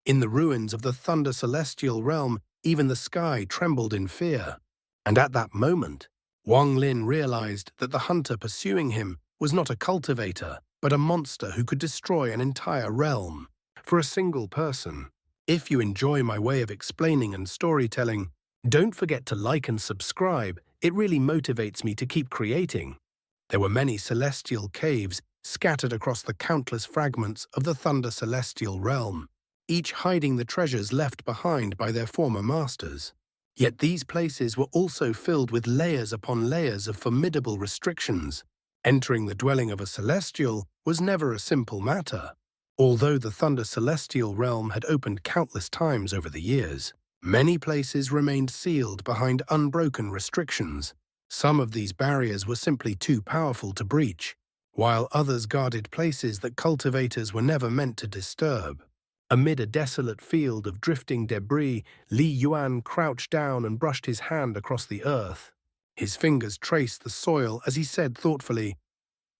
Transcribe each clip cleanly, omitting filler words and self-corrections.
In the ruins of the Thunder Celestial realm, even the sky trembled in fear. And at that moment, Wang Lin realized that the hunter pursuing him was not a cultivator, but a monster who could destroy an entire realm for a single person. If you enjoy my way of explaining and storytelling, don't forget to like and subscribe. It really motivates me to keep creating. There were many celestial caves scattered across the countless fragments of the Thunder Celestial realm, each hiding the treasures left behind by their former masters. Yet these places were also filled with layers upon layers of formidable restrictions. Entering the dwelling of a celestial was never a simple matter. Although the Thunder Celestial realm had opened countless times over the years, many places remained sealed behind unbroken restrictions. Some of these barriers were simply too powerful to breach, while others guarded places that cultivators were never meant to disturb. Amid a desolate field of drifting debris, Li Yuan crouched down and brushed his hand across the earth. His fingers traced the soil as he said thoughtfully,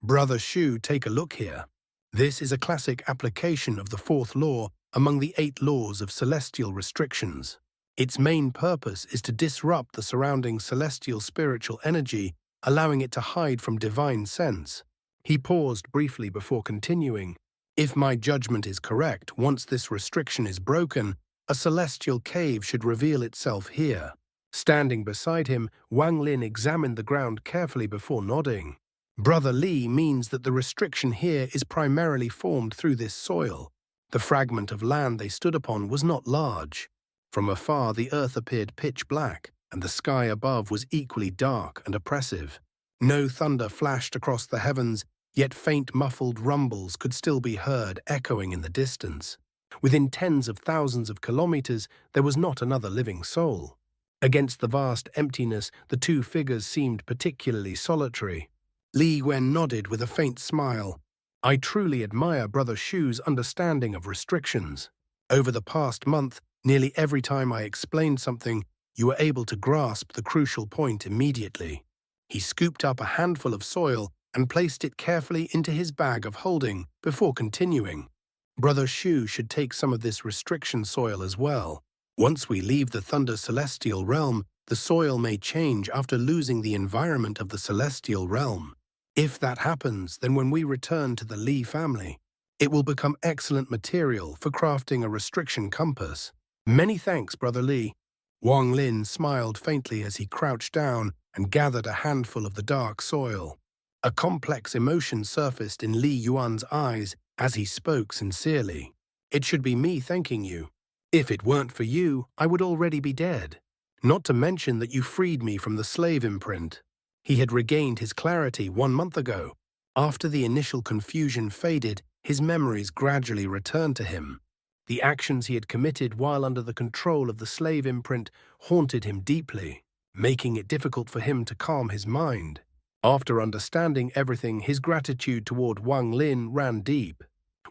"Brother Shu, take a look here. This is a classic application of the fourth law among the 8 laws of celestial restrictions. Its main purpose is to disrupt the surrounding celestial spiritual energy, allowing it to hide from divine sense." He paused briefly before continuing. If my judgment is correct, once this restriction is broken, a celestial cave should reveal itself here. Standing beside him, Wang Lin examined the ground carefully before nodding. Brother Li means that the restriction here is primarily formed through this soil. The fragment of land they stood upon was not large. From afar, the earth appeared pitch black, and the sky above was equally dark and oppressive. No thunder flashed across the heavens, yet faint muffled rumbles could still be heard echoing in the distance. Within tens of thousands of kilometers, there was not another living soul. Against the vast emptiness, the 2 figures seemed particularly solitary. Li Yuan nodded with a faint smile. I truly admire Brother Shu's understanding of restrictions. Over the past month, nearly every time I explained something, you were able to grasp the crucial point immediately. He scooped up a handful of soil and placed it carefully into his bag of holding before continuing. Brother Shu should take some of this restriction soil as well. Once we leave the Thunder Celestial realm, the soil may change after losing the environment of the Celestial realm. If that happens, then when we return to the Li family, it will become excellent material for crafting a restriction compass. Many thanks, Brother Li. Wang Lin smiled faintly as he crouched down and gathered a handful of the dark soil. A complex emotion surfaced in Li Yuan's eyes as he spoke sincerely. It should be me thanking you. If it weren't for you, I would already be dead. Not to mention that you freed me from the slave imprint. He had regained his clarity 1 month ago. After the initial confusion faded, his memories gradually returned to him. The actions he had committed while under the control of the slave imprint haunted him deeply, making it difficult for him to calm his mind. After understanding everything, his gratitude toward Wang Lin ran deep.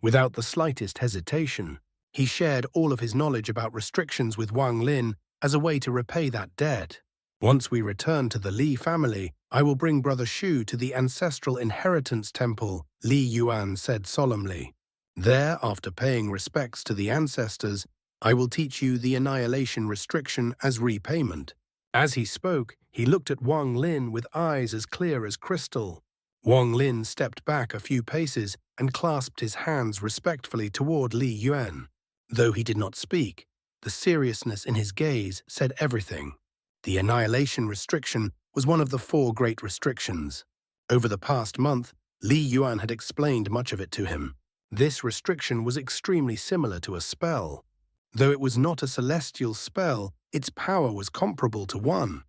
Without the slightest hesitation, he shared all of his knowledge about restrictions with Wang Lin as a way to repay that debt. Once we return to the Li family, I will bring Brother Shu to the Ancestral Inheritance Temple, Li Yuan said solemnly. There, after paying respects to the ancestors, I will teach you the annihilation restriction as repayment. As he spoke, he looked at Wang Lin with eyes as clear as crystal. Wang Lin stepped back a few paces and clasped his hands respectfully toward Li Yuan. Though he did not speak, the seriousness in his gaze said everything. The annihilation restriction was one of the 4 great restrictions. Over the past month, Li Yuan had explained much of it to him. This restriction was extremely similar to a spell. Though it was not a celestial spell, its power was comparable to one.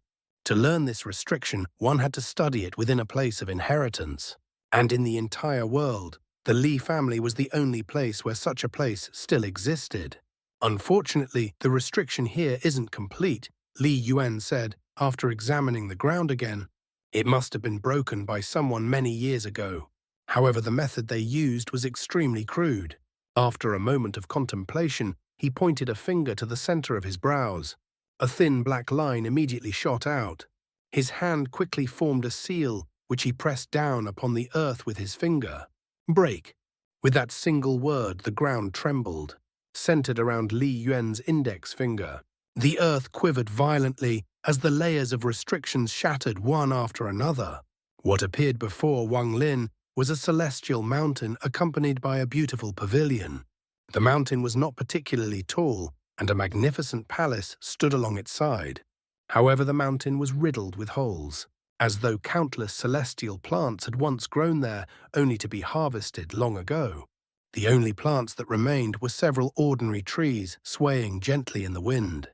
To learn this restriction, one had to study it within a place of inheritance. And in the entire world, the Li family was the only place where such a place still existed. Unfortunately, the restriction here isn't complete, Li Yuan said, after examining the ground again. It must have been broken by someone many years ago. However, the method they used was extremely crude. After a moment of contemplation, he pointed a finger to the center of his brows. A thin black line immediately shot out. His hand quickly formed a seal, which he pressed down upon the earth with his finger. Break. With that single word, the ground trembled. centered around Li Yuan's index finger. The earth quivered violently as the layers of restrictions shattered one after another. What appeared before Wang Lin was a celestial mountain accompanied by a beautiful pavilion. The mountain was not particularly tall, and a magnificent palace stood along its side. However, the mountain was riddled with holes, as though countless celestial plants had once grown there, only to be harvested long ago. The only plants that remained were several ordinary trees swaying gently in the wind.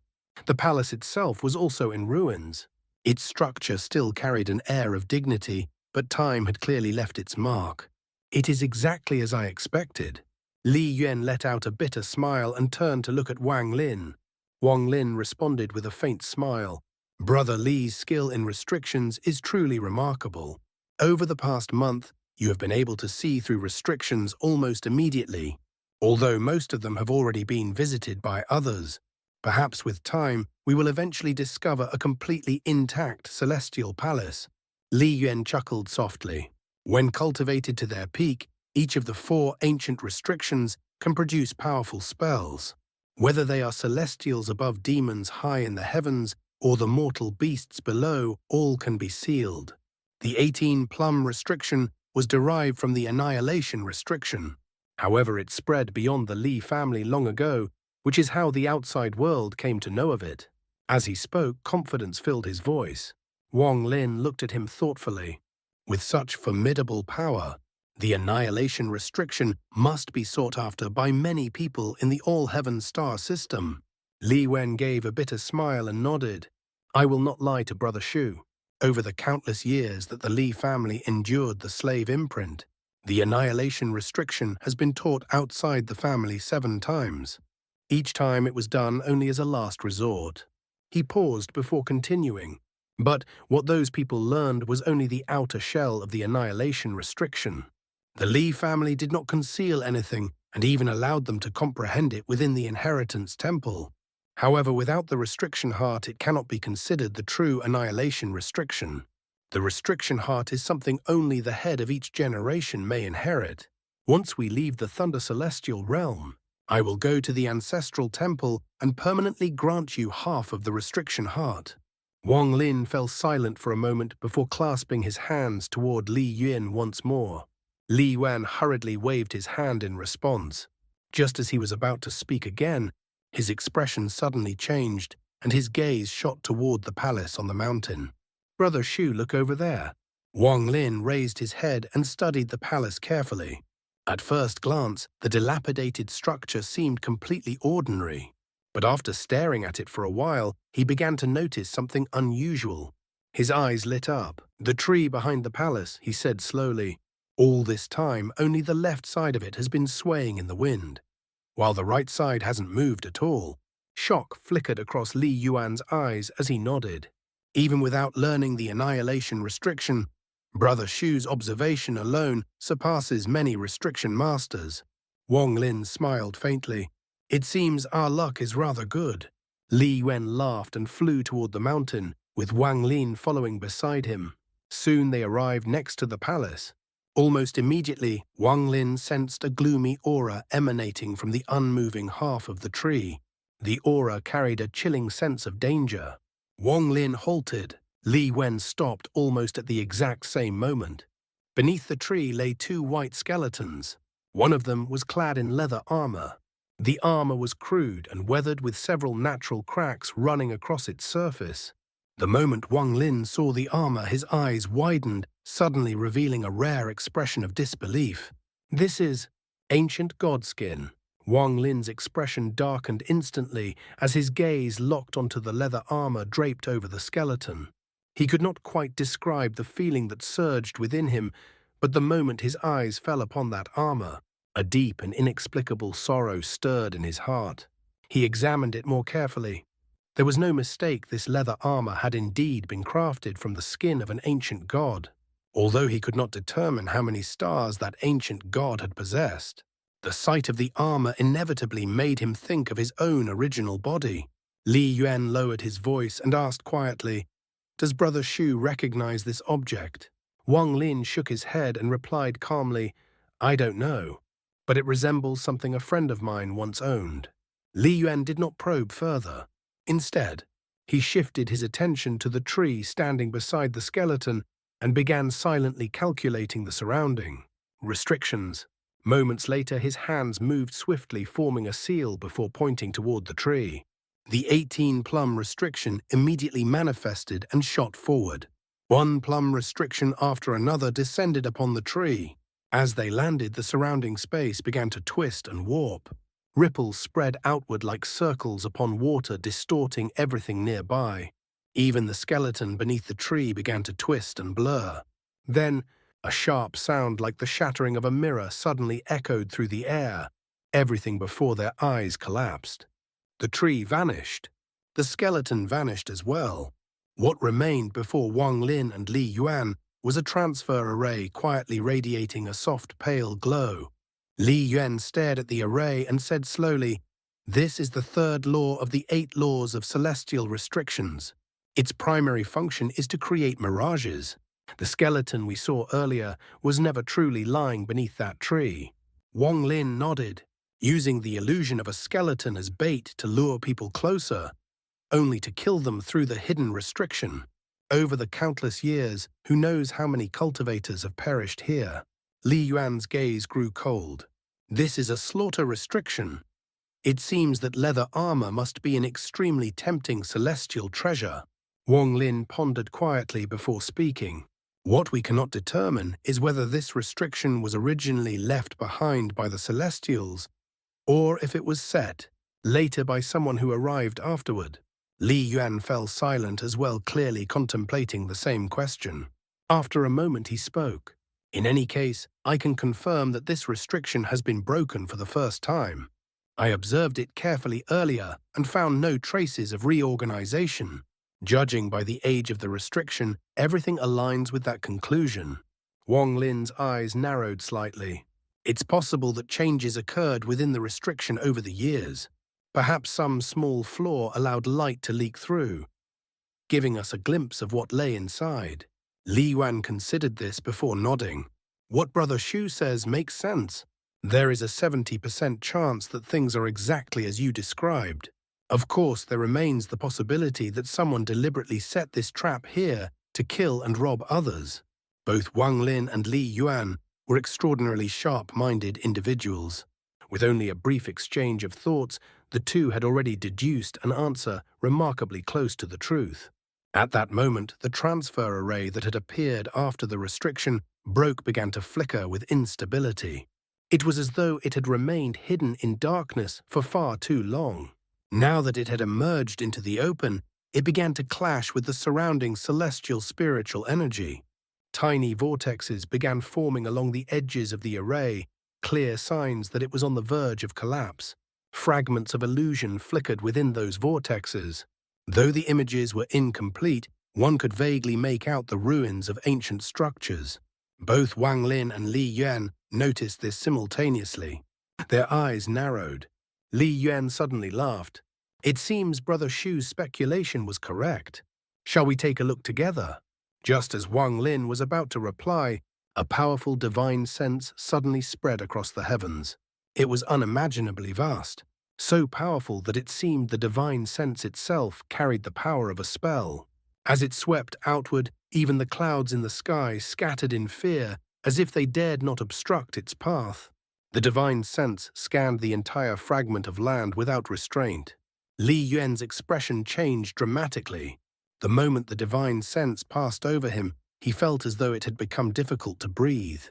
The palace itself was also in ruins. Its structure still carried an air of dignity, but time had clearly left its mark. "It is exactly as I expected." Li Yuan let out a bitter smile and turned to look at Wang Lin. Wang Lin responded with a faint smile. "Brother Li's skill in restrictions is truly remarkable. Over the past month, you have been able to see through restrictions almost immediately, although most of them have already been visited by others. Perhaps with time, we will eventually discover a completely intact celestial palace." Li Yuan chuckled softly. When cultivated to their peak, each of the 4 ancient restrictions can produce powerful spells. Whether they are celestials above demons high in the heavens or the mortal beasts below, all can be sealed. The 18-plum restriction was derived from the annihilation restriction. However, it spread beyond the Li family long ago, which is how the outside world came to know of it. As he spoke, confidence filled his voice. Wang Lin looked at him thoughtfully. With such formidable power, the annihilation restriction must be sought after by many people in the all-heaven star system. Li Yuan gave a bitter smile and nodded. "I will not lie to Brother Shu. Over the countless years that the Li family endured the slave imprint, the annihilation restriction has been taught outside the family 7 times. Each time it was done only as a last resort." He paused before continuing. "But what those people learned was only the outer shell of the annihilation restriction. The Li family did not conceal anything and even allowed them to comprehend it within the inheritance temple. However, without the restriction heart, it cannot be considered the true annihilation restriction. The restriction heart is something only the head of each generation may inherit. Once we leave the Thunder Celestial realm, I will go to the ancestral temple and permanently grant you half of the restriction heart." Wang Lin fell silent for a moment before clasping his hands toward Li Yuan once more. Li Yuan hurriedly waved his hand in response. Just as he was about to speak again, his expression suddenly changed, and his gaze shot toward the palace on the mountain. "Brother Shu, look over there." Wang Lin raised his head and studied the palace carefully. At first glance, the dilapidated structure seemed completely ordinary. But after staring at it for a while, he began to notice something unusual. His eyes lit up. "The tree behind the palace," he said slowly. "All this time, only the left side of it has been swaying in the wind, while the right side hasn't moved at all." Shock flickered across Li Yuan's eyes as he nodded. Even without learning the annihilation restriction, Brother Shu's observation alone surpasses many restriction masters. Wang Lin smiled faintly. "It seems our luck is rather good." Li Yuan laughed and flew toward the mountain, with Wang Lin following beside him. Soon they arrived next to the palace. Almost immediately, Wang Lin sensed a gloomy aura emanating from the unmoving half of the tree. The aura carried a chilling sense of danger. Wang Lin halted. Li Yuan stopped almost at the exact same moment. Beneath the tree lay 2 white skeletons. One of them was clad in leather armor. The armor was crude and weathered with several natural cracks running across its surface. The moment Wang Lin saw the armor, his eyes widened, suddenly revealing a rare expression of disbelief. "This is ancient godskin." Wang Lin's expression darkened instantly as his gaze locked onto the leather armor draped over the skeleton. He could not quite describe the feeling that surged within him, but the moment his eyes fell upon that armor, a deep and inexplicable sorrow stirred in his heart. He examined it more carefully. There was no mistake, this leather armor had indeed been crafted from the skin of an ancient god. Although he could not determine how many stars that ancient god had possessed, the sight of the armor inevitably made him think of his own original body. Li Yuan lowered his voice and asked quietly, "Does Brother Shu recognize this object?" Wang Lin shook his head and replied calmly, "I don't know, but it resembles something a friend of mine once owned." Li Yuan did not probe further. Instead, he shifted his attention to the tree standing beside the skeleton and began silently calculating the surrounding restrictions. Moments later, his hands moved swiftly, forming a seal before pointing toward the tree. The 18-plum restriction immediately manifested and shot forward. One plum restriction after another descended upon the tree. As they landed, the surrounding space began to twist and warp. Ripples spread outward like circles upon water, distorting everything nearby. Even the skeleton beneath the tree began to twist and blur. Then, a sharp sound like the shattering of a mirror suddenly echoed through the air. Everything before their eyes collapsed. The tree vanished. The skeleton vanished as well. What remained before Wang Lin and Li Yuan was a transfer array quietly radiating a soft pale glow. Li Yuan stared at the array and said slowly, "This is the third law of the 8 laws of celestial restrictions. Its primary function is to create mirages. The skeleton we saw earlier was never truly lying beneath that tree." Wang Lin nodded, using the illusion of a skeleton as bait to lure people closer, only to kill them through the hidden restriction. Over the countless years, who knows how many cultivators have perished here? Li Yuan's gaze grew cold. This is a slaughter restriction. It seems that leather armor must be an extremely tempting celestial treasure. Wang Lin pondered quietly before speaking. What we cannot determine is whether this restriction was originally left behind by the Celestials, or if it was set later by someone who arrived afterward. Li Yuan fell silent as well, clearly contemplating the same question. After a moment he spoke. "In any case, I can confirm that this restriction has been broken for the first time. I observed it carefully earlier and found no traces of reorganization. Judging by the age of the restriction, everything aligns with that conclusion." Wang Lin's eyes narrowed slightly. It's possible that changes occurred within the restriction over the years. Perhaps some small flaw allowed light to leak through, giving us a glimpse of what lay inside. Li Yuan considered this before nodding. "What Brother Xu says makes sense. There is a 70% chance that things are exactly as you described. Of course, there remains the possibility that someone deliberately set this trap here to kill and rob others." Both Wang Lin and Li Yuan were extraordinarily sharp-minded individuals. With only a brief exchange of thoughts, the two had already deduced an answer remarkably close to the truth. At that moment, the transfer array that had appeared after the restriction began to flicker with instability. It was as though it had remained hidden in darkness for far too long. Now that it had emerged into the open, it began to clash with the surrounding celestial spiritual energy. Tiny vortexes began forming along the edges of the array, clear signs that it was on the verge of collapse. Fragments of illusion flickered within those vortexes. Though the images were incomplete, one could vaguely make out the ruins of ancient structures. Both Wang Lin and Li Yuan noticed this simultaneously. Their eyes narrowed. Li Yuan suddenly laughed. "It seems Brother Xu's speculation was correct. Shall we take a look together?" Just as Wang Lin was about to reply, a powerful divine sense suddenly spread across the heavens. It was unimaginably vast, so powerful that it seemed the divine sense itself carried the power of a spell. As it swept outward, even the clouds in the sky scattered in fear, as if they dared not obstruct its path. The divine sense scanned the entire fragment of land without restraint. Li Yuan's expression changed dramatically. The moment the divine sense passed over him, he felt as though it had become difficult to breathe.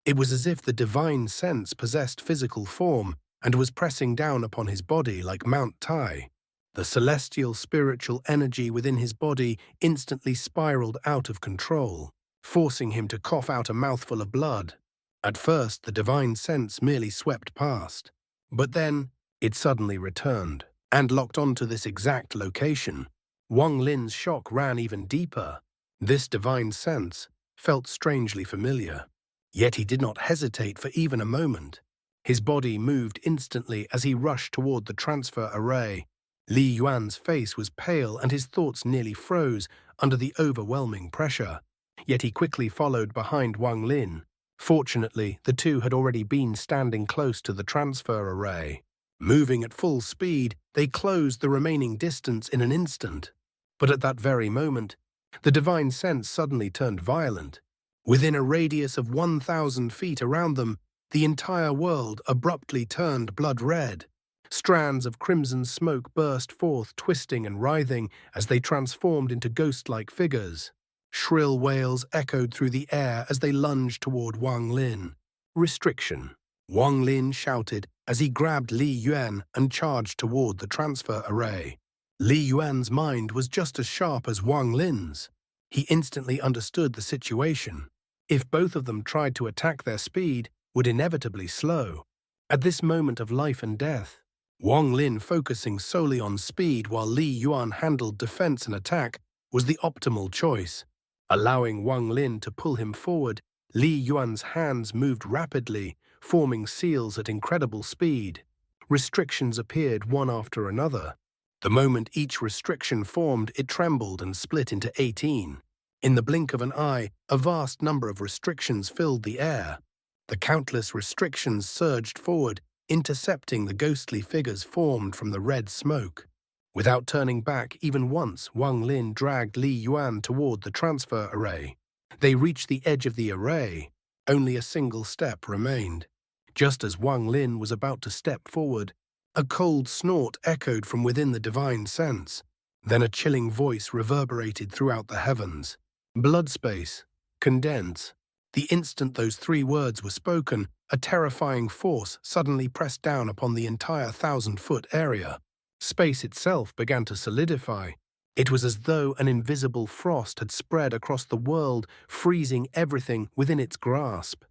It was as if the divine sense possessed physical form and was pressing down upon his body like Mount Tai. The celestial spiritual energy within his body instantly spiraled out of control, forcing him to cough out a mouthful of blood. At first, the divine sense merely swept past, but then it suddenly returned and locked onto this exact location. Wang Lin's shock ran even deeper. This divine sense felt strangely familiar. Yet he did not hesitate for even a moment. His body moved instantly as he rushed toward the transfer array. Li Yuan's face was pale and his thoughts nearly froze under the overwhelming pressure. Yet he quickly followed behind Wang Lin. Fortunately, the two had already been standing close to the transfer array. Moving at full speed, they closed the remaining distance in an instant. But at that very moment, the divine sense suddenly turned violent. Within a radius of 1,000 feet around them, the entire world abruptly turned blood red. Strands of crimson smoke burst forth, twisting and writhing as they transformed into ghost-like figures. Shrill wails echoed through the air as they lunged toward Wang Lin. Restriction. Wang Lin shouted as he grabbed Li Yuan and charged toward the transfer array. Li Yuan's mind was just as sharp as Wang Lin's. He instantly understood the situation. If both of them tried to attack, their speed would inevitably slow. At this moment of life and death, Wang Lin focusing solely on speed while Li Yuan handled defense and attack was the optimal choice. Allowing Wang Lin to pull him forward, Li Yuan's hands moved rapidly, forming seals at incredible speed. Restrictions appeared one after another. The moment each restriction formed, it trembled and split into 18. In the blink of an eye, a vast number of restrictions filled the air. The countless restrictions surged forward, intercepting the ghostly figures formed from the red smoke. Without turning back even once, Wang Lin dragged Li Yuan toward the transfer array. They reached the edge of the array. Only a single step remained. Just as Wang Lin was about to step forward, a cold snort echoed from within the divine sense. Then a chilling voice reverberated throughout the heavens. Blood space. Condense. The instant those three words were spoken, a terrifying force suddenly pressed down upon the entire 1,000-foot area. Space itself began to solidify. It was as though an invisible frost had spread across the world, freezing everything within its grasp.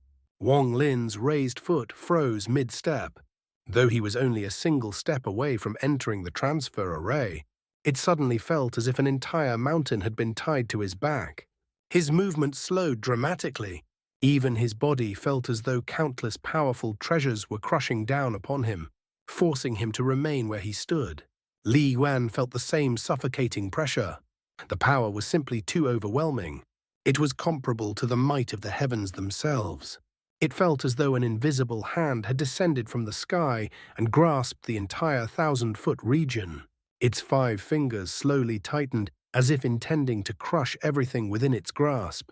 Wang Lin's raised foot froze mid-step. Though he was only a single step away from entering the transfer array, it suddenly felt as if an entire mountain had been tied to his back. His movement slowed dramatically. Even his body felt as though countless powerful treasures were crushing down upon him, forcing him to remain where he stood. Li Yuan felt the same suffocating pressure. The power was simply too overwhelming. It was comparable to the might of the heavens themselves. It felt as though an invisible hand had descended from the sky and grasped the entire 1,000-foot region. Its 5 fingers slowly tightened, as if intending to crush everything within its grasp.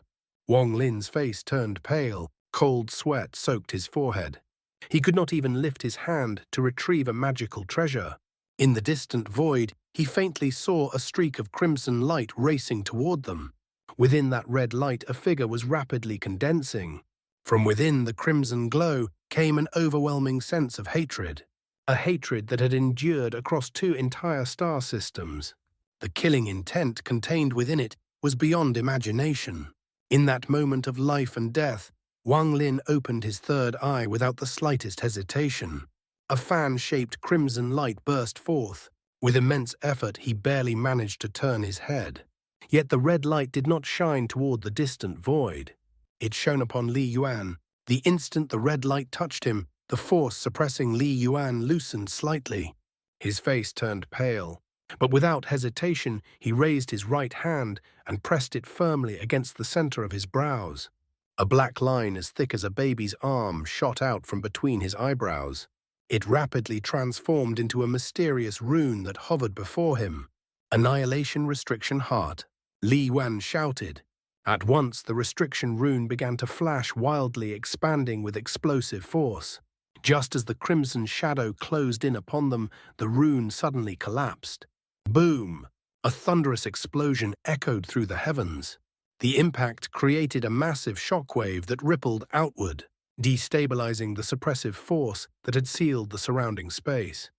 Wang Lin's face turned pale. Cold sweat soaked his forehead. He could not even lift his hand to retrieve a magical treasure. In the distant void, he faintly saw a streak of crimson light racing toward them. Within that red light, a figure was rapidly condensing. From within the crimson glow came an overwhelming sense of hatred. A hatred that had endured across 2 entire star systems. The killing intent contained within it was beyond imagination. In that moment of life and death, Wang Lin opened his third eye without the slightest hesitation. A fan-shaped crimson light burst forth. With immense effort, he barely managed to turn his head. Yet the red light did not shine toward the distant void. It shone upon Li Yuan. The instant the red light touched him, the force suppressing Li Yuan loosened slightly. His face turned pale. But without hesitation, he raised his right hand and pressed it firmly against the center of his brows. A black line as thick as a baby's arm shot out from between his eyebrows. It rapidly transformed into a mysterious rune that hovered before him. Annihilation Restriction Heart. Li Yuan shouted. At once, the restriction rune began to flash wildly, expanding with explosive force. Just as the crimson shadow closed in upon them, the rune suddenly collapsed. Boom! A thunderous explosion echoed through the heavens. The impact created a massive shockwave that rippled outward, destabilizing the suppressive force that had sealed the surrounding space.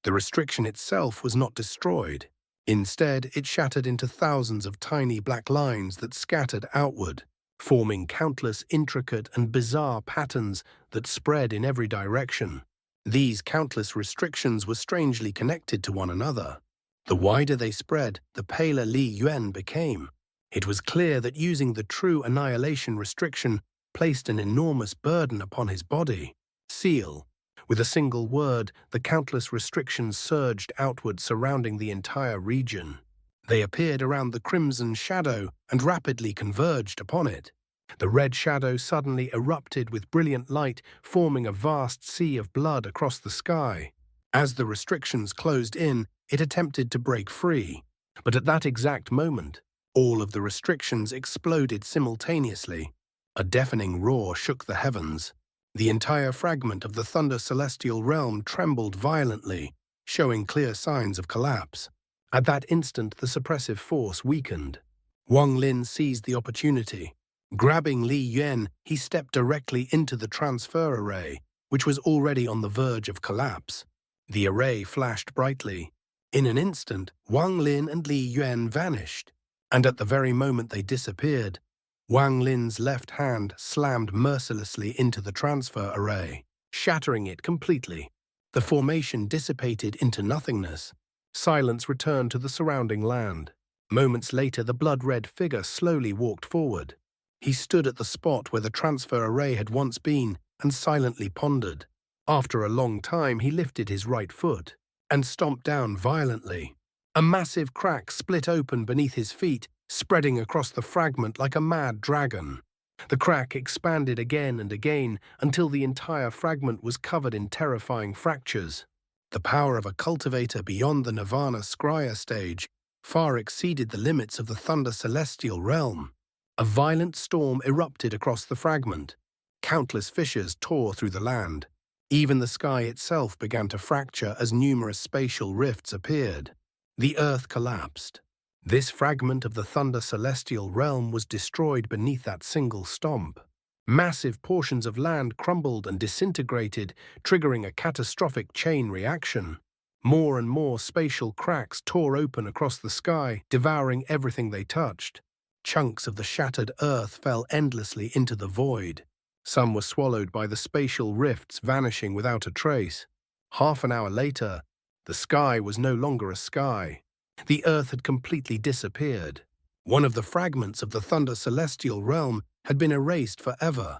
The restriction itself was not destroyed. Instead, it shattered into thousands of tiny black lines that scattered outward, forming countless intricate and bizarre patterns that spread in every direction. These countless restrictions were strangely connected to one another. The wider they spread, the paler Li Yuan became. It was clear that using the true annihilation restriction placed an enormous burden upon his body. Seal. With a single word, the countless restrictions surged outward, surrounding the entire region. They appeared around the crimson shadow and rapidly converged upon it. The red shadow suddenly erupted with brilliant light, forming a vast sea of blood across the sky. As the restrictions closed in, it attempted to break free. But at that exact moment, all of the restrictions exploded simultaneously. A deafening roar shook the heavens. The entire fragment of the Thunder Celestial Realm trembled violently, showing clear signs of collapse. At that instant, the suppressive force weakened. Wang Lin seized the opportunity. Grabbing Li Yuan, he stepped directly into the transfer array, which was already on the verge of collapse. The array flashed brightly. In an instant, Wang Lin and Li Yuan vanished, and at the very moment they disappeared, Wang Lin's left hand slammed mercilessly into the transfer array, shattering it completely. The formation dissipated into nothingness. Silence returned to the surrounding land. Moments later, the blood-red figure slowly walked forward. He stood at the spot where the transfer array had once been and silently pondered. After a long time, he lifted his right foot and stomped down violently. A massive crack split open beneath his feet, spreading across the fragment like a mad dragon. The crack expanded again and again until the entire fragment was covered in terrifying fractures. The power of a cultivator beyond the Nirvana Scrya stage far exceeded the limits of the Thunder Celestial Realm. A violent storm erupted across the fragment. Countless fissures tore through the land. Even the sky itself began to fracture as numerous spatial rifts appeared. The earth collapsed. This fragment of the Thunder Celestial Realm was destroyed beneath that single stomp. Massive portions of land crumbled and disintegrated, triggering a catastrophic chain reaction. More and more spatial cracks tore open across the sky, devouring everything they touched. Chunks of the shattered earth fell endlessly into the void. Some were swallowed by the spatial rifts, vanishing without a trace. Half an hour later, the sky was no longer a sky. The earth had completely disappeared. One of the fragments of the Thunder Celestial Realm had been erased forever.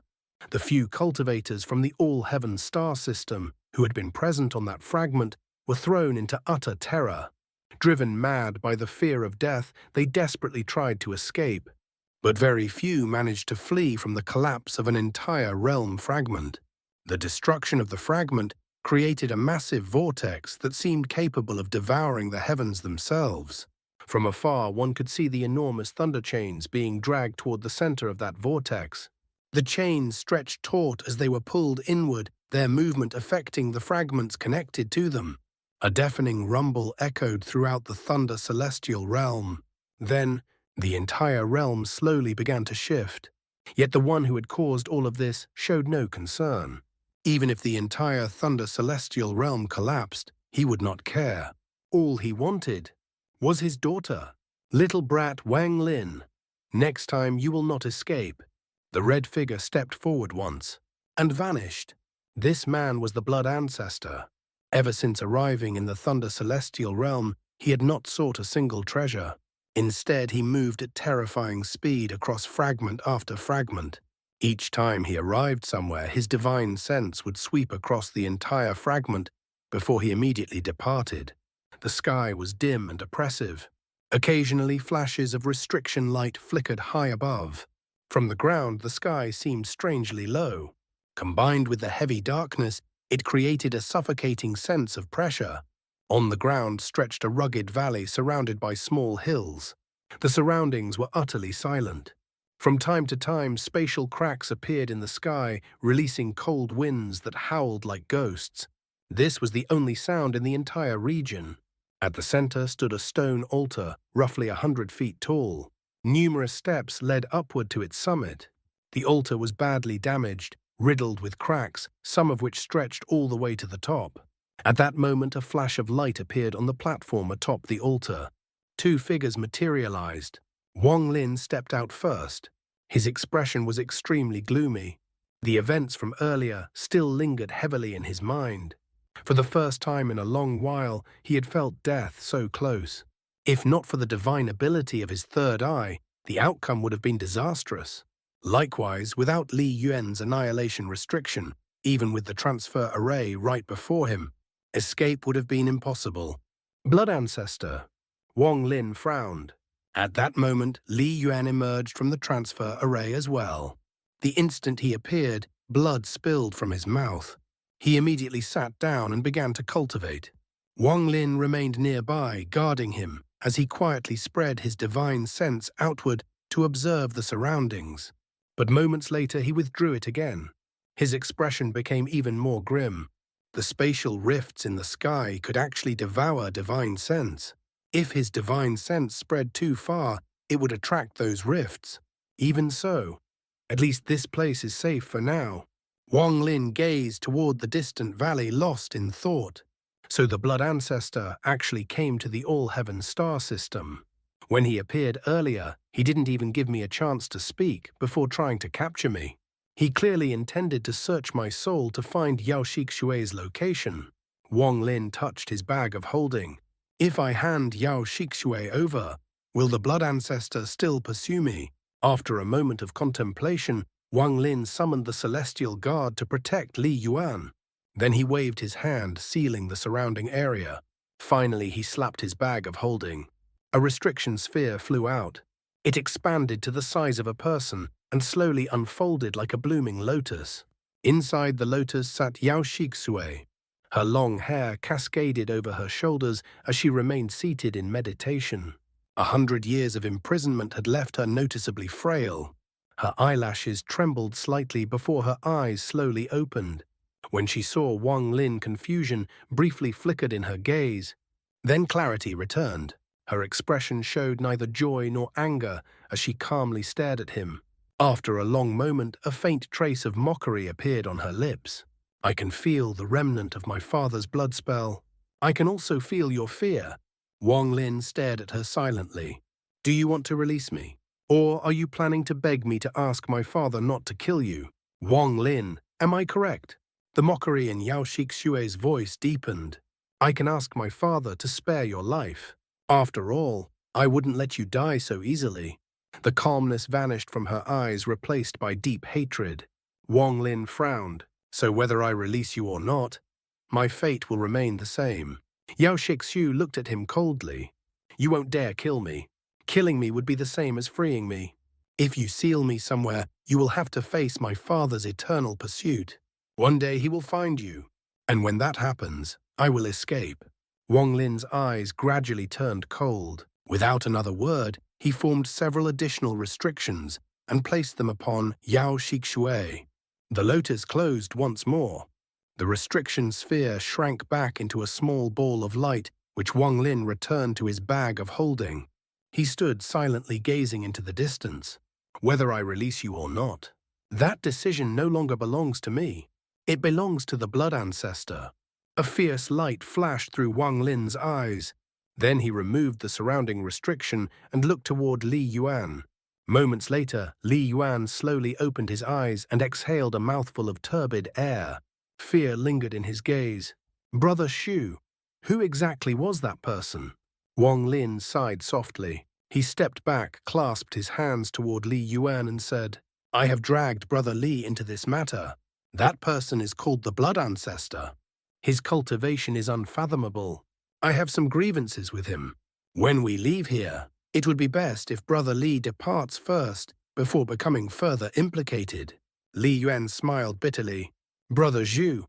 The few cultivators from the All-Heaven star system who had been present on that fragment were thrown into utter terror. Driven mad by the fear of death, they desperately tried to escape. But very few managed to flee from the collapse of an entire realm fragment. The destruction of the fragment created a massive vortex that seemed capable of devouring the heavens themselves. From afar, one could see the enormous thunder chains being dragged toward the center of that vortex. The chains stretched taut as they were pulled inward, their movement affecting the fragments connected to them. A deafening rumble echoed throughout the Thunder Celestial Realm. Then, the entire realm slowly began to shift. Yet the one who had caused all of this showed no concern. Even if the entire Thunder Celestial Realm collapsed, he would not care. All he wanted was his daughter, little brat Wang Lin. Next time you will not escape. The red figure stepped forward once and vanished. This man was the Blood Ancestor. Ever since arriving in the Thunder Celestial Realm, he had not sought a single treasure. Instead, he moved at terrifying speed across fragment after fragment. Each time he arrived somewhere, his divine sense would sweep across the entire fragment before he immediately departed. The sky was dim and oppressive. Occasionally, flashes of restriction light flickered high above. From the ground, the sky seemed strangely low. Combined with the heavy darkness, it created a suffocating sense of pressure. On the ground stretched a rugged valley surrounded by small hills. The surroundings were utterly silent. From time to time, spatial cracks appeared in the sky, releasing cold winds that howled like ghosts. This was the only sound in the entire region. At the center stood a stone altar, roughly 100 feet tall. Numerous steps led upward to its summit. The altar was badly damaged, riddled with cracks, some of which stretched all the way to the top. At that moment, a flash of light appeared on the platform atop the altar. Two figures materialized. Wang Lin stepped out first. His expression was extremely gloomy. The events from earlier still lingered heavily in his mind. For the first time in a long while, he had felt death so close. If not for the divine ability of his third eye, the outcome would have been disastrous. Likewise, without Li Yuan's annihilation restriction, even with the transfer array right before him, escape would have been impossible. Blood Ancestor. Wang Lin frowned. At that moment, Li Yuan emerged from the transfer array as well. The instant he appeared, blood spilled from his mouth. He immediately sat down and began to cultivate. Wang Lin remained nearby, guarding him, as he quietly spread his divine sense outward to observe the surroundings. But moments later he withdrew it again. His expression became even more grim. The spatial rifts in the sky could actually devour divine sense. If his divine sense spread too far, it would attract those rifts. Even so, at least this place is safe for now. Wang Lin gazed toward the distant valley, lost in thought. So the blood ancestor actually came to the all-heaven star system. When he appeared earlier, he didn't even give me a chance to speak before trying to capture me. He clearly intended to search my soul to find Yao Shixue's location. Wang Lin touched his bag of holding. If I hand Yao Shixue over, will the blood ancestor still pursue me? After a moment of contemplation, Wang Lin summoned the celestial guard to protect Li Yuan. Then he waved his hand, sealing the surrounding area. Finally, he slapped his bag of holding. A restriction sphere flew out. It expanded to the size of a person and slowly unfolded like a blooming lotus. Inside the lotus sat Yao Shixue. Her long hair cascaded over her shoulders as she remained seated in meditation. 100 years of imprisonment had left her noticeably frail. Her eyelashes trembled slightly before her eyes slowly opened. When she saw Wang Lin, confusion briefly flickered in her gaze. Then clarity returned. Her expression showed neither joy nor anger as she calmly stared at him. After a long moment, a faint trace of mockery appeared on her lips. I can feel the remnant of my father's blood spell. I can also feel your fear. Wang Lin stared at her silently. Do you want to release me? Or are you planning to beg me to ask my father not to kill you? Wang Lin, am I correct? The mockery in Yao Shixue's voice deepened. I can ask my father to spare your life. After all, I wouldn't let you die so easily. The calmness vanished from her eyes, replaced by deep hatred. Wang Lin frowned. So whether I release you or not, my fate will remain the same. Yao Shixu looked at him coldly. You won't dare kill me. Killing me would be the same as freeing me. If you seal me somewhere, you will have to face my father's eternal pursuit. One day he will find you, and when that happens, I will escape. Wang Lin's eyes gradually turned cold. Without another word, he formed several additional restrictions and placed them upon Yao Shixue. The lotus closed once more. The restriction sphere shrank back into a small ball of light, which Wang Lin returned to his bag of holding. He stood silently gazing into the distance. Whether I release you or not, that decision no longer belongs to me. It belongs to the blood ancestor. A fierce light flashed through Wang Lin's eyes. Then he removed the surrounding restriction and looked toward Li Yuan. Moments later, Li Yuan slowly opened his eyes and exhaled a mouthful of turbid air. Fear lingered in his gaze. Brother Xu, who exactly was that person? Wang Lin sighed softly. He stepped back, clasped his hands toward Li Yuan and said, I have dragged Brother Li into this matter. That person is called the blood ancestor. His cultivation is unfathomable. I have some grievances with him. When we leave here, it would be best if Brother Li departs first before becoming further implicated. Li Yuan smiled bitterly. Brother Zhu,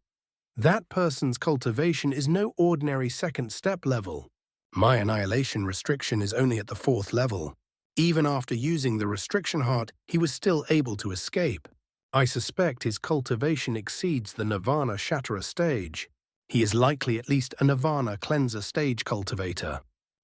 that person's cultivation is no ordinary second step level. My annihilation restriction is only at the 4th level. Even after using the restriction heart, he was still able to escape. I suspect his cultivation exceeds the Nirvana Shatterer stage. He is likely at least a Nirvana Cleanser stage cultivator.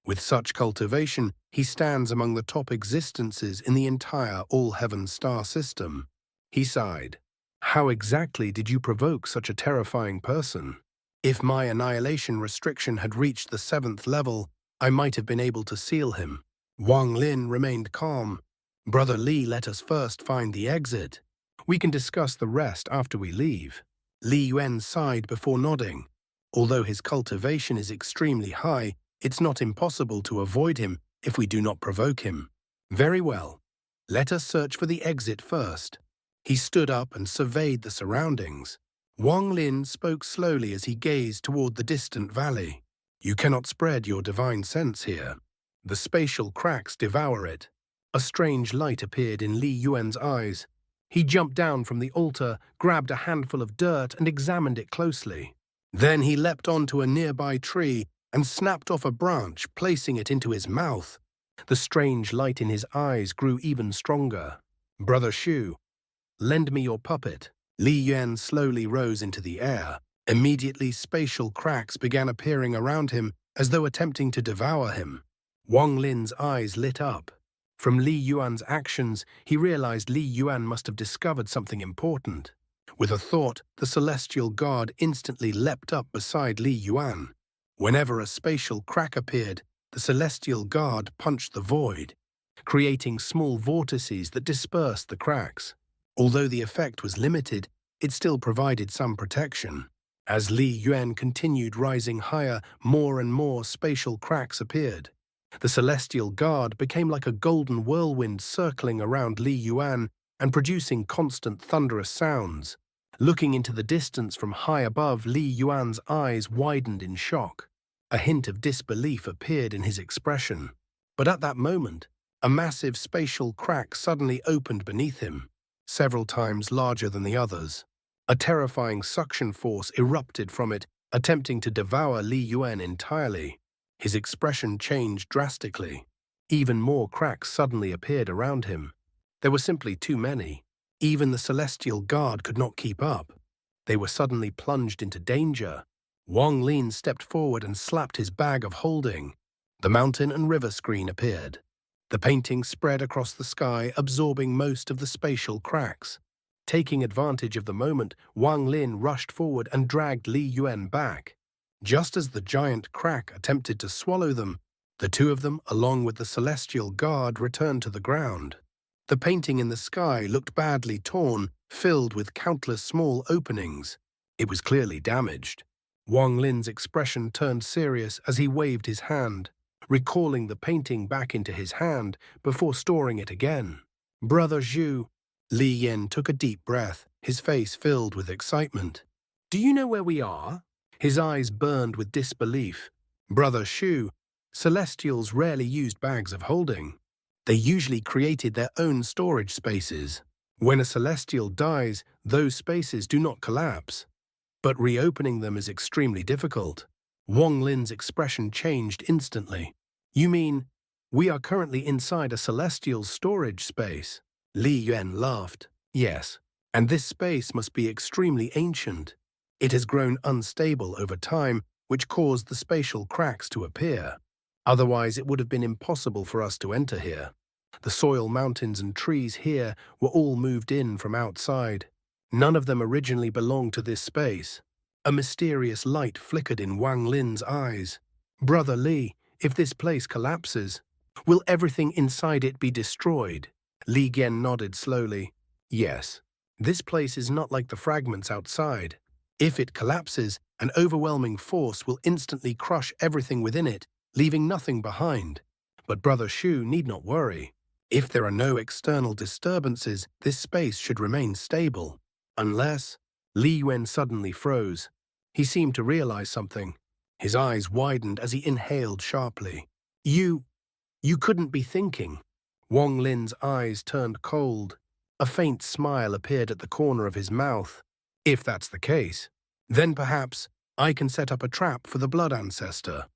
With such cultivation, he stands among the top existences in the entire all-heaven star system. He sighed. How exactly did you provoke such a terrifying person? If my annihilation restriction had reached the 7th level, I might have been able to seal him. Wang Lin remained calm. Brother Li, let us first find the exit. We can discuss the rest after we leave. Li Yuan sighed before nodding. Although his cultivation is extremely high, it's not impossible to avoid him if we do not provoke him. Very well. Let us search for the exit first. He stood up and surveyed the surroundings. Wang Lin spoke slowly as he gazed toward the distant valley. You cannot spread your divine sense here. The spatial cracks devour it. A strange light appeared in Li Yuan's eyes. He jumped down from the altar, grabbed a handful of dirt and examined it closely. Then he leapt onto a nearby tree and snapped off a branch, placing it into his mouth. The strange light in his eyes grew even stronger. "Brother Shu, lend me your puppet." Li Yuan slowly rose into the air. Immediately, spatial cracks began appearing around him as though attempting to devour him. Wang Lin's eyes lit up. From Li Yuan's actions, he realized Li Yuan must have discovered something important. With a thought, the celestial guard instantly leapt up beside Li Yuan. Whenever a spatial crack appeared, the celestial guard punched the void, creating small vortices that dispersed the cracks. Although the effect was limited, it still provided some protection. As Li Yuan continued rising higher, more and more spatial cracks appeared. The celestial guard became like a golden whirlwind circling around Li Yuan and producing constant thunderous sounds. Looking into the distance from high above, Li Yuan's eyes widened in shock. A hint of disbelief appeared in his expression. But at that moment, a massive spatial crack suddenly opened beneath him, several times larger than the others. A terrifying suction force erupted from it, attempting to devour Li Yuan entirely. His expression changed drastically. Even more cracks suddenly appeared around him. There were simply too many. Even the celestial guard could not keep up. They were suddenly plunged into danger. Wang Lin stepped forward and slapped his bag of holding. The mountain and river screen appeared. The painting spread across the sky, absorbing most of the spatial cracks. Taking advantage of the moment, Wang Lin rushed forward and dragged Li Yuan back. Just as the giant crack attempted to swallow them, the two of them, along with the celestial guard, returned to the ground. The painting in the sky looked badly torn, filled with countless small openings. It was clearly damaged. Wang Lin's expression turned serious as he waved his hand, recalling the painting back into his hand before storing it again. "Brother Zhu." Li Yen took a deep breath, his face filled with excitement. "Do you know where we are?" His eyes burned with disbelief. "Brother Shu, Celestials rarely used bags of holding. They usually created their own storage spaces. When a Celestial dies, those spaces do not collapse. But reopening them is extremely difficult." Wang Lin's expression changed instantly. "You mean, we are currently inside a Celestial's storage space?" Li Yuan laughed. "Yes, and this space must be extremely ancient. It has grown unstable over time, which caused the spatial cracks to appear. Otherwise, it would have been impossible for us to enter here. The soil mountains and trees here were all moved in from outside. None of them originally belonged to this space." A mysterious light flickered in Wang Lin's eyes. "Brother Li, if this place collapses, will everything inside it be destroyed?" Li Gen nodded slowly. "Yes. This place is not like the fragments outside. If it collapses, an overwhelming force will instantly crush everything within it, leaving nothing behind. But Brother Shu need not worry. If there are no external disturbances, this space should remain stable. Unless—" Li Yuan suddenly froze. He seemed to realize something. His eyes widened as he inhaled sharply. You couldn't be thinking." Wang Lin's eyes turned cold. A faint smile appeared at the corner of his mouth. "If that's the case, then perhaps I can set up a trap for the blood ancestor."